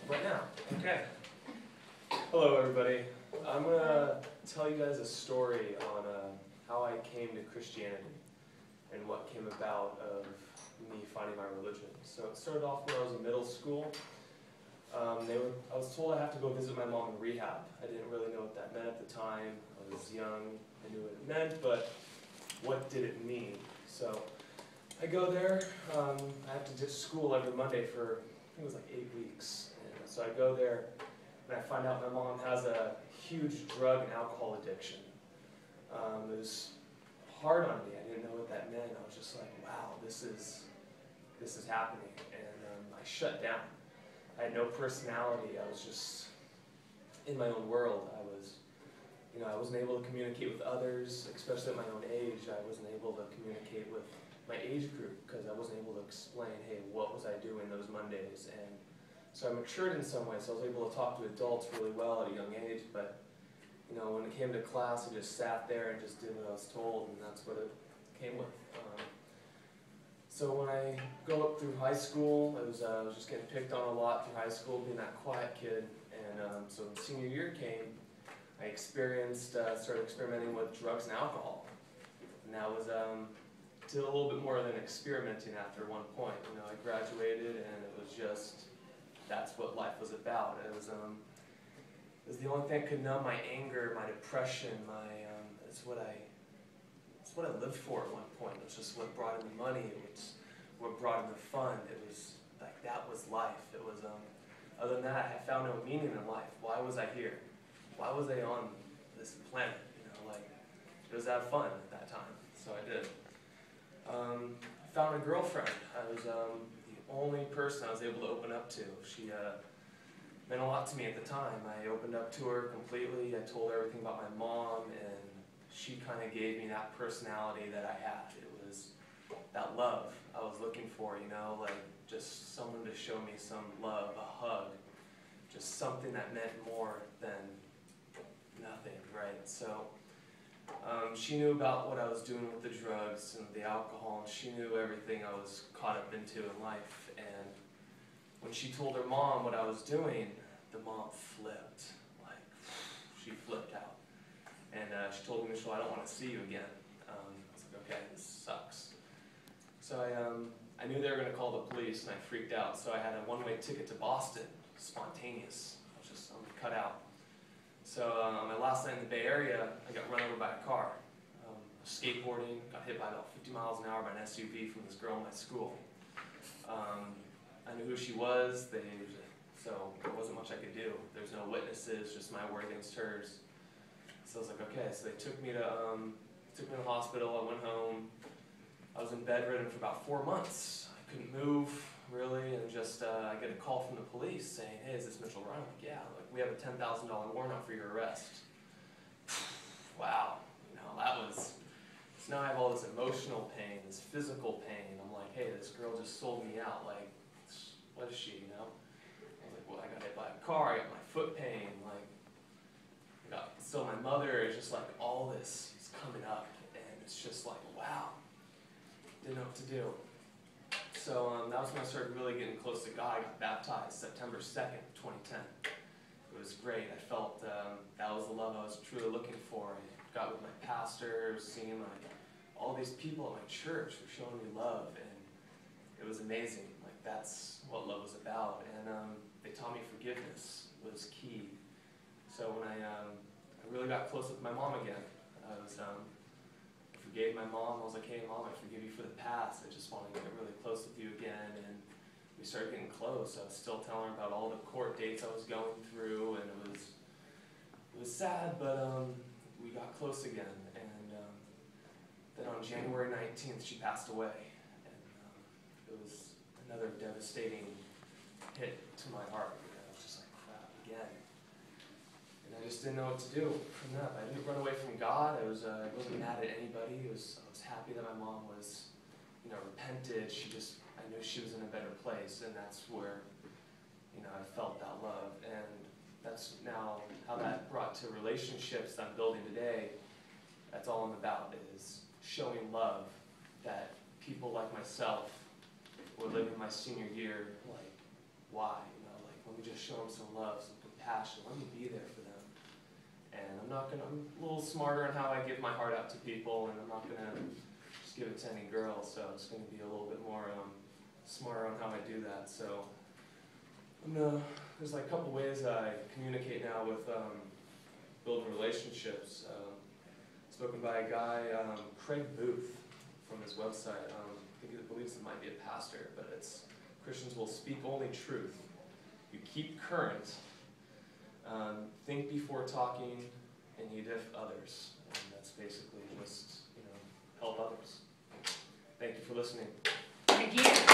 Right now. Okay. Hello, everybody. I'm going to tell you guys a story on how I came to Christianity and what came about of me finding my religion. So it started off when I was in middle school. I was told I have to go visit my mom in rehab. I didn't really know what that meant at the time. I was young. I knew what it meant, but what did it mean? So I go there. I have to do school every Monday for, I think it was like 8 weeks. And so I go there, and I find out my mom has a huge drug and alcohol addiction. It was hard on me. I didn't know what that meant. I was just like, wow, this is happening. And I shut down. I had no personality. I was just in my own world. I wasn't able to communicate with others, especially at my own age. I wasn't able to communicate with my age group because I wasn't able to explain, hey, what was I doing those Mondays? And so I matured in some ways. So I was able to talk to adults really well at a young age, but when it came to class, I just sat there and just did what I was told, and that's what it came with. So when I go up through high school, I was just getting picked on a lot through high school, being that quiet kid. And so when senior year came, I started experimenting with drugs and alcohol. And that was did a little bit more than experimenting after one point. I graduated, and it was just, that's what life was about. It was the only thing that could numb my anger, my depression, it's what I lived for at one point. It was just what brought in the money. It was what brought in the fun. It was like, that was life. It was, other than that, I found no meaning in life. Why was I here? Why was I on this planet? It was that fun at that time, so I did. I found a girlfriend. I was the only person I was able to open up to. She meant a lot to me at the time. I opened up to her completely. I told her everything about my mom, and she kind of gave me that personality that I had. It was that love I was looking for, just someone to show me some love, a hug, just something that meant more than nothing, right? So she knew about what I was doing with the drugs and the alcohol, and she knew everything I was caught up into in life. And when she told her mom what I was doing, the mom flipped. She flipped out. And she told me, Mitchell, I don't want to see you again. I was like, okay, this sucks. So I knew they were going to call the police, and I freaked out. So I had a one-way ticket to Boston, spontaneous. I'm cut out. So on my last night in the Bay Area, I got run over by a car. Skateboarding, got hit by about 50 miles an hour by an SUV from this girl in my school. I knew who she was, so there wasn't much I could do. There's no witnesses, just my word against hers. So I was like, okay. So they took me to the hospital. I went home. I was in bedridden for about 4 months. I couldn't move, really, and just I get a call from the police saying, hey, is this Mitchell Ryan? I'm like, yeah. We have a $10,000 warrant out for your arrest. Wow. So now I have all this emotional pain, this physical pain. I'm like, hey, this girl just sold me out. What is she, I was like, well, I got hit by a car. I got my foot pain. So my mother is just like, all this is coming up, and it's just like, wow. Didn't know what to do. So that was when I started really getting close to God. I got baptized September 2nd, 2010. It was great. I felt that was the love I was truly looking for. I got with my pastor, seeing all these people at my church were showing me love, and it was amazing. That's what love was about. And they taught me forgiveness was key. So when I really got close with my mom again, I forgave my mom. I was like, hey, Mom, I forgive you for the past. I just want to get really close with you again. And we started getting close. I was still telling her about all the court dates I was going through, and it was sad, but we got close again. And then on January 19th, she passed away. And it was another devastating hit to my heart. I was just like, crap, again. And I just didn't know what to do from that. I didn't run away from God. I wasn't mad at anybody. I was happy that my mom was, repented. I knew she was in a better place, and that's where, I felt that love. And that's now how that brought to relationships that I'm building today. That's all I'm about, is showing love that people like myself were living my senior year, why? Let me just show them some love, some compassion. Let me be there for them. And I'm a little smarter on how I give my heart out to people, and I'm not gonna just give it to any girl, so I'm just gonna be a little bit more smarter on how I do that. So there's like a couple ways I communicate now with building relationships. Spoken by a guy, Craig Booth, from his website. I believe it might be a pastor, but it's Christians will speak only truth. You keep current. Think before talking, and you diff others. And that's basically just, help others. Thank you for listening. Thank you.